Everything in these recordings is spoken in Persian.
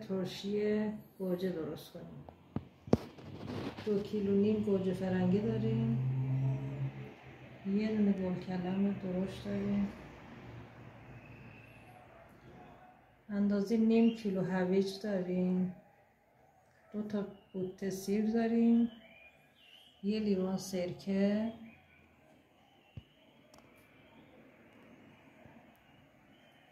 ترشی گوجه درست کنیم. 2,5 کیلو گوجه فرنگی داریم، یه دونه گلکلم درشت داریم، اندازه 0,5 کیلو هویج داریم، 2 تا بوته سیر داریم، 1 لیوان سرکه،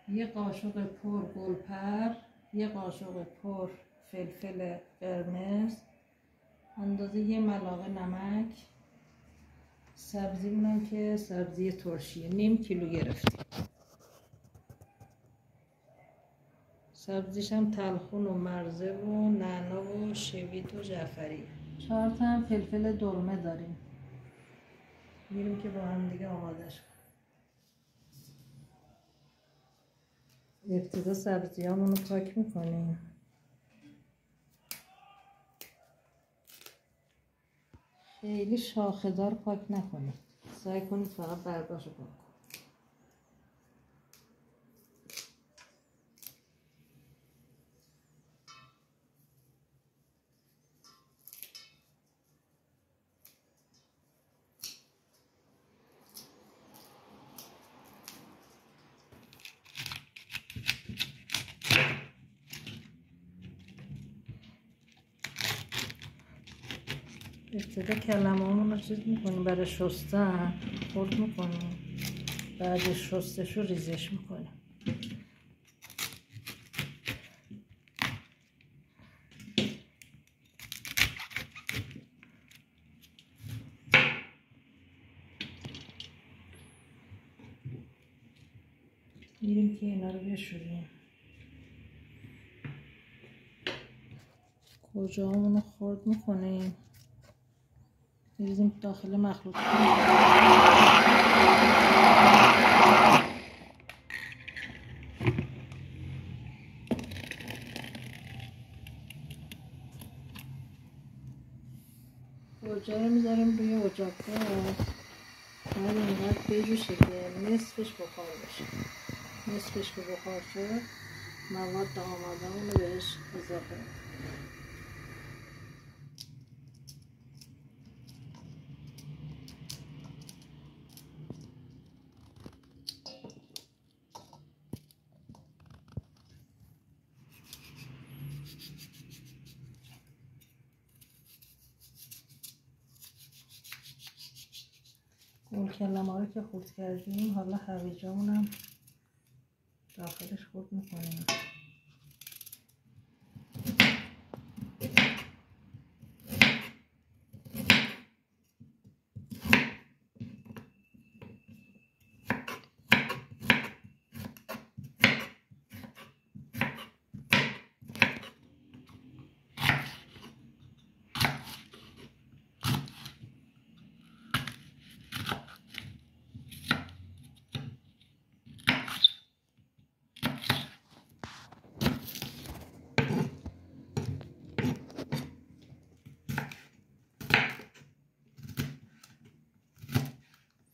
یه قاشق پر گلپر، یه قاشق پر فلفل قرمز، اندازه 1 ملعقه نمک. سبزیمونم که سبزی ترشیه 0,5 کیلو گرفتیم. سبزیش هم تلخون و مرزه و نعنا و شویت و جعفری. 4 تا هم فلفل دلمه داریم. میریم که با هم دیگه آمادش کنیم. ابتدا سبزیامون رو پاک میکنیم. خیلی شاخه‌دار پاک نکنید، سعی کنید فقط برداشت رو پاک کنید. ابتدا کلمه‌مون رو چیز میکنیم، برای شستن خرد میکنیم، بعد شستش رو ریزش میکنیم. میریم که اینا رو بشوریم. گوجه‌هامون رو خرد میکنیم، میریزیم داخل مخلوط. گوجه رو میذاریم روی اجاق گاز، بعد اینقدر بجوشه که نصفش بخار بشه. نصفش که بخار شد، مواد آماده اون رو بهش اضافه کنیم. گلکلم‌ها رو که خرد کردیم، حالا هویجامون هم داخلش خرد میکنیم.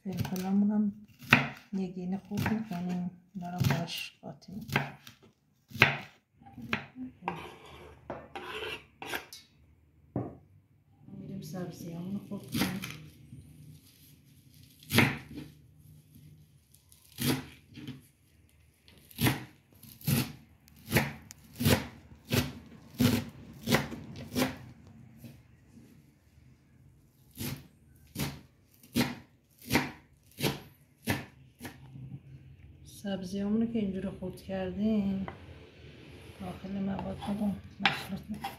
فلفلامون هم نگینه خورد میکنیم، اینا رو باش قاطی میکنیم. میریم سبزیامون رو خورد کنیم. سبزیامون رو که اینجوری خرد کردیم، داخل مواد رو مخلوط میکنیم.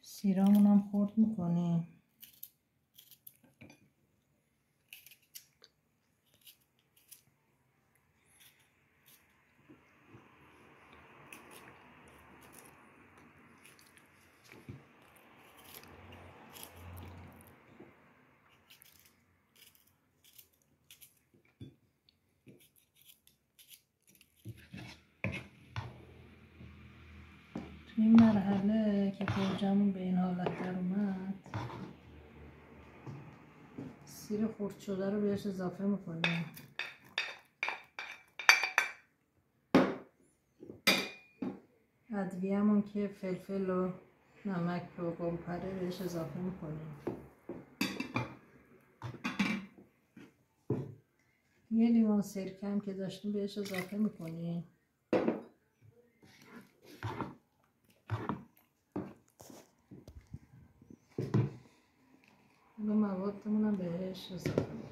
سیرامون هم خرد میکنیم. این مرحله که گوجه‌مون به این حالت در اومد، سیر خرد شده رو بهش اضافه میکنیم. ادویه‌مون که فلفل و نمک و گلپره بهش اضافه میکنیم. یه لیوان سرکه هم که داشتیم بهش اضافه میکنیم. حالا موادمون هم بهش اضافه میکنیم.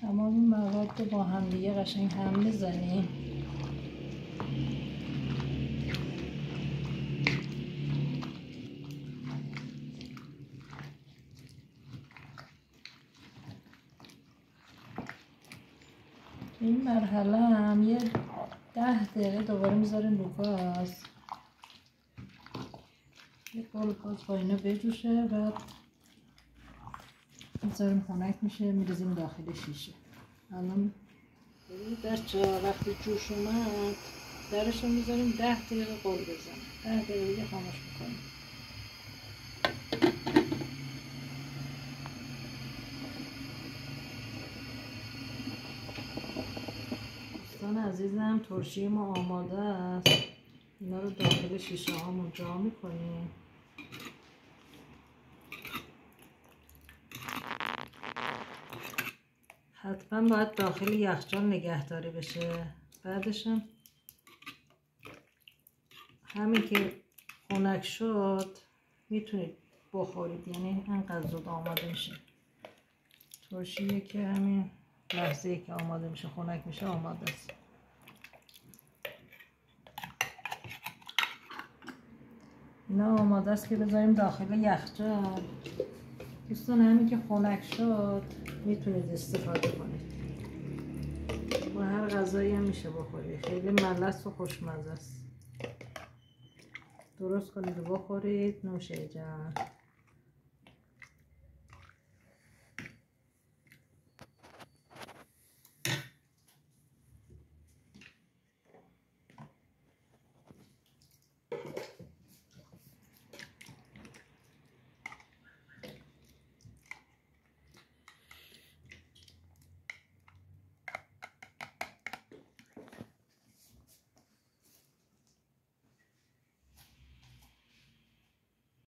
تمام این مواد رو با هم دیگه قشنگ هم میزنیم. این مرحله هم یه 10 دقیقه دوباره میذاریم رو گاز. یه گاز با اینا بجوشه، بعد میذاریم خنک میشه، میریزیم داخل شیشه. الان بچه وقتی جوش اومد درش رو میذاریم 10 دقیقه قل بزنه. 10 دقیقه دیگه خاموش میکنیم. دوستان عزیزم، ترشی ما آماده است. اینا رو داخل شیشه هامون جا میکنیم. حتما باید داخل یخچال نگهداری بشه. بعدش هم همین که خنک شد میتونید بخورید، یعنی انقدر زود آماده میشه. ترشیه که همین لحظه که آماده میشه خنک میشه آماده است. اینا آماده است که بذاریم داخل یخچال. دوستان همین که خنک شد میتونید استفاده کنید. با هر غذایی هم میشه بخورید. خیلی ملس و خوشمزه است. درست کنید و بخورید. نوشه جان.